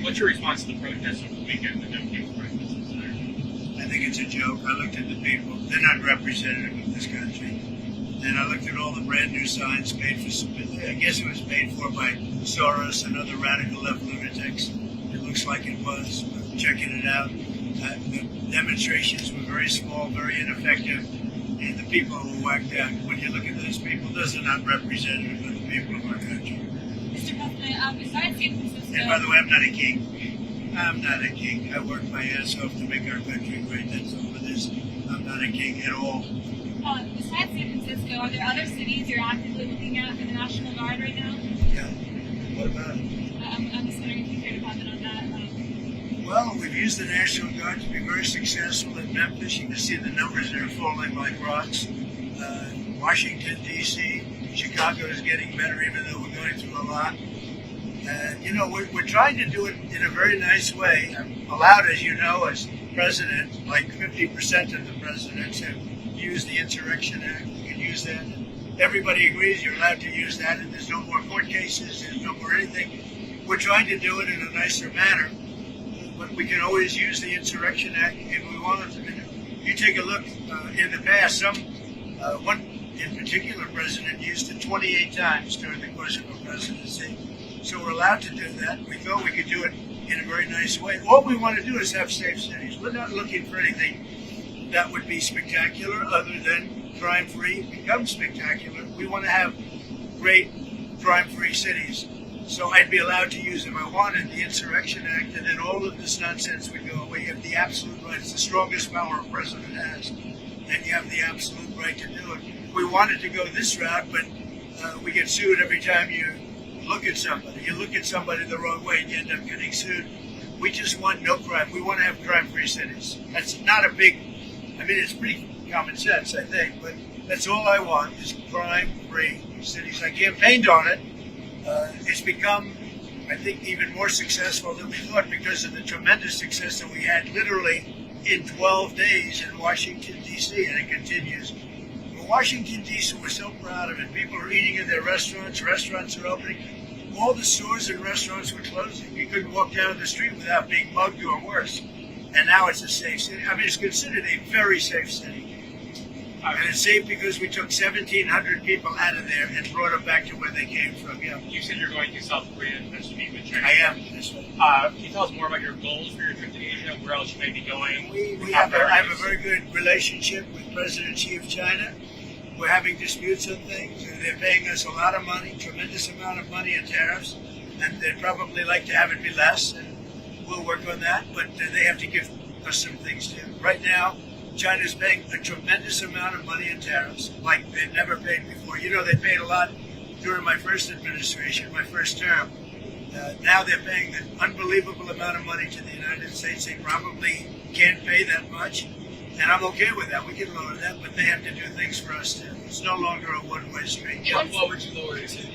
What's your response to the protests over the weekend, the no kings protests there? I think it's a joke. I looked at the people. They're not representative of this country. And I looked at all the brand new signs paid for, I guess it was paid for by Soros and other radical left lunatics. It looks like it was. Checking it out. The demonstrations were very small, very ineffective. And the people were whacked out. When you look at those people, those are not representative of the people of our country. Mr. President, besides San Francisco... And by the way, I'm not a king. I'm not a king. I work my ass off to make our country great. That's all it is. I'm not a king at all. Besides San Francisco, are there other cities you're actively looking at for the National Guard right now? Yeah. What about it? I'm just wondering if you care to comment on that. Well, we've used the National Guard to be very successful in Memphis. You can see the numbers there falling like rocks. Washington, D.C., Chicago is getting better, even though we're going through a lot. You know, we're trying to do it in a very nice way. I'm allowed, as you know, as president, like 50% of the presidents have used the Insurrection Act. You can use that. Everybody agrees you're allowed to use that, and there's no more court cases, there's no more anything. We're trying to do it in a nicer manner, but we can always use the Insurrection Act if we want to. You take a look in the past, one in particular president used it 28 times during the course of a presidency. So we're allowed to do that. We thought we could do it in a very nice way. All we want to do is have safe cities. We're not looking for anything that would be spectacular other than crime-free become spectacular. We want to have great crime-free cities. So I'd be allowed to use, if I wanted, the Insurrection Act, and then all of this nonsense would go away. You have the absolute right. It's the strongest power a president has. And you have the absolute right to do it. We wanted to go this route, but we get sued every time you look at somebody. You look at somebody the wrong way and you end up getting sued. We just want no crime. We want to have crime-free cities. That's not a big, I mean, it's pretty common sense, I think, but that's all I want is crime-free cities. I campaigned on it. It's become, I think, even more successful than we thought because of the tremendous success that we had literally in 12 days in Washington, D.C., and it continues. But Washington, D.C., we're so proud of it. People are eating in their restaurants. Restaurants are opening. All the stores and restaurants were closing. You couldn't walk down the street without being mugged or worse. And now it's a safe city. I mean, it's considered a very safe city. And it's safe because we took 1,700 people out of there and brought them back to where they came from. Yeah. You said you're going to South Korea and to meet with China. I am. Can you tell us more about your goals for your trip to Asia, where else you may be going? I have a very good relationship with President Xi of China. We're having disputes on things. They're paying us a lot of money, tremendous amount of money in tariffs, and they'd probably like to have it be less, and we'll work on that, but they have to give us some things too. Right now, China's paying a tremendous amount of money in tariffs, like they've never paid before. You know, they paid a lot during my first administration, my first term. Now they're paying an unbelievable amount of money to the United States. They probably can't pay that much, and I'm okay with that. We can lower that, but they have to do things for us too. It's no longer a one-way street. What would you lower it to?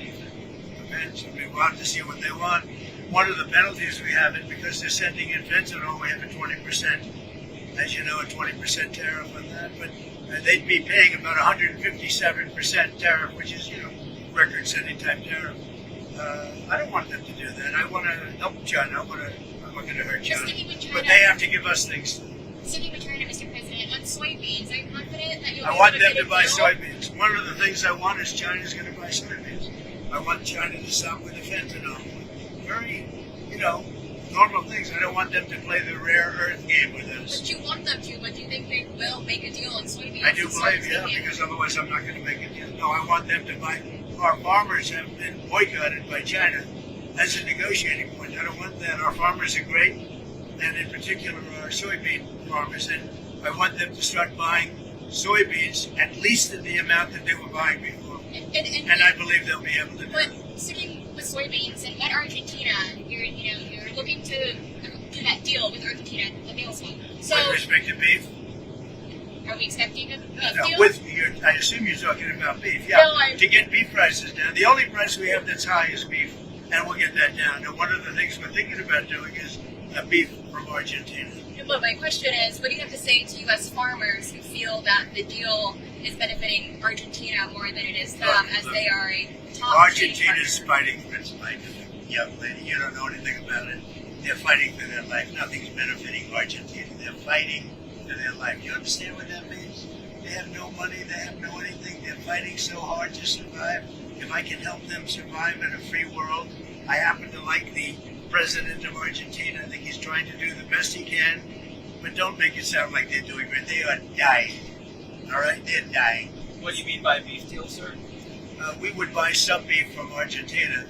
Depends. I mean, we'll have to see what they want. One of the penalties we have is because they're sending in fentanyl, we have a 20%. As you know, a 20% tariff on that, but they'd be paying about 157% tariff, which is, you know, record-setting type tariff. I don't want them to do that. I want to help China. I'm not going to hurt China. But they have to give us things. Sticking with China, Mr. President, on soybeans, are you confident that you'll I want them to buy soybeans. One of the things I want is China's going to buy soybeans. I want China to stop with the fentanyl. Very, you know, normal things. I don't want them to play the rare earth game with us. But you want them to, but do you think they will make a deal on soybeans? I do believe, yeah, because otherwise I'm not going to make a deal. No, I want them to buy. Our farmers have been boycotted by China as a negotiating point. I don't want that. Our farmers are great, and in particular our soybean farmers, and I want them to start buying soybeans at least in the amount that they were buying before. And I believe they'll be able to do it. But sticking with soybeans, and at Argentina, you're looking to do that deal with Argentina, the deal swap. So, with respect to beef? Are we expecting a deal? I assume you're talking about beef. Yeah, no, to get beef prices down. The only price we have that's high is beef, and we'll get that down. And one of the things we're thinking about doing is beef from Argentina. But my question is, what do you have to say to U.S. farmers who feel that the deal is benefiting Argentina more than it is them, as they are a top Argentina's fighting for its life. Young lady, you don't know anything about it. They're fighting for their life. Nothing's benefiting Argentina. They're fighting for their life. You understand what that means? They have no money. They have no anything. They're fighting so hard to survive. If I can help them survive in a free world, I happen to like the president of Argentina. I think he's trying to do the best he can, but don't make it sound like they're doing great. They are dying. All right? They're dying. What do you mean by beef deal, sir? We would buy some beef from Argentina.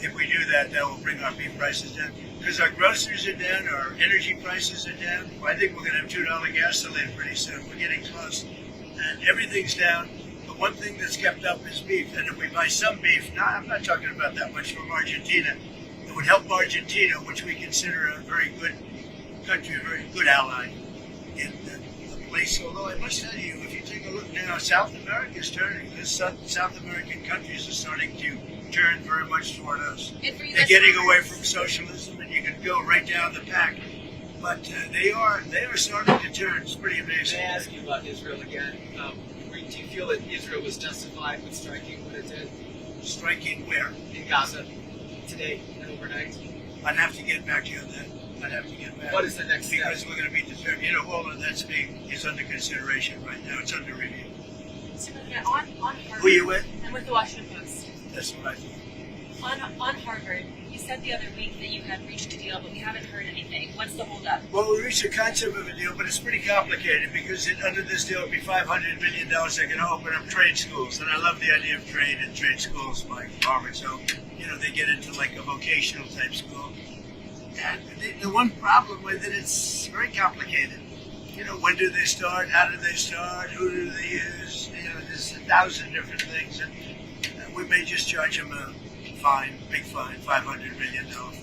If we do that, that will bring our beef prices down. Because our groceries are down, our energy prices are down. I think we're going to have $2 gasoline pretty soon. We're getting close. And everything's down. The one thing that's kept up is beef. And if we buy some beef, now I'm not talking about that much from Argentina, it would help Argentina, which we consider a very good country, a very good ally in the place. Although I must tell you, if you take a look now, South America is turning. The South American countries are starting to turn very much toward us. They're getting away from socialism, and you can go right down the pack. But they are starting to turn. It's pretty amazing. May I ask you about Israel again? Do you feel that Israel was justified with striking what it did? Striking where? In Gaza today and overnight? I'd have to get back to you on that. I'd have to get back. What is the next step? Because we're going to be disturbed. You know, all of that's is under consideration right now. It's under review. So, on Harvard, Who are you with? I'm with the Washington Post. That's what I think. On Harvard, you said the other week that you had reached a deal, but we haven't heard anything. What's the holdup? Well, we reached a concept of a deal, but it's pretty complicated because under this deal, it'd be $500 million. They're going to open up trade schools, and I love the idea of trade and trade schools like Harvard. So, you know, they get into like a vocational type school. And the one problem with it, it's very complicated. You know, when do they start? How do they start? Who do they use? You know, there's 1,000 different things, and we may just charge them a fine, big fine, $500 million fine.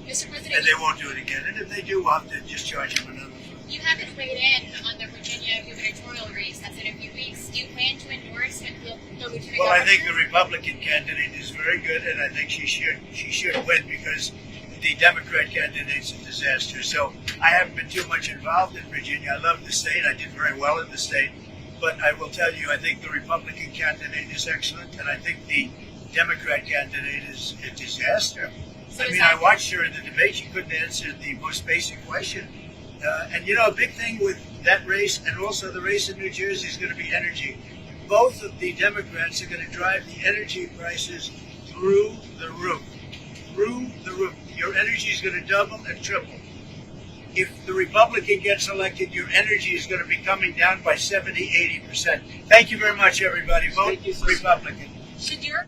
Mr. President, And they won't do it again. And if they do, we'll have to just charge them another fine. you haven't weighed in on the Virginia gubernatorial race that's in a few weeks. Do you plan to endorse the lieutenant Well, I governor? think the Republican candidate is very good, and I think she should win because the Democrat candidate's a disaster. So I haven't been too much involved in Virginia. I love the state. I did very well in the state. But I will tell you, I think the Republican candidate is excellent, and I think the Democrat candidate is a disaster. I mean, I watched her in the debate. She couldn't answer the most basic question. And, you know, a big thing with that race and also the race in New Jersey is going to be energy. Both of the Democrats are going to drive the energy prices through the roof. Through the roof. Your energy is going to double and triple. If the Republican gets elected, your energy is going to be coming down by 70, 80%. Thank you very much, everybody. Vote Thank you, sir. Republican. Should your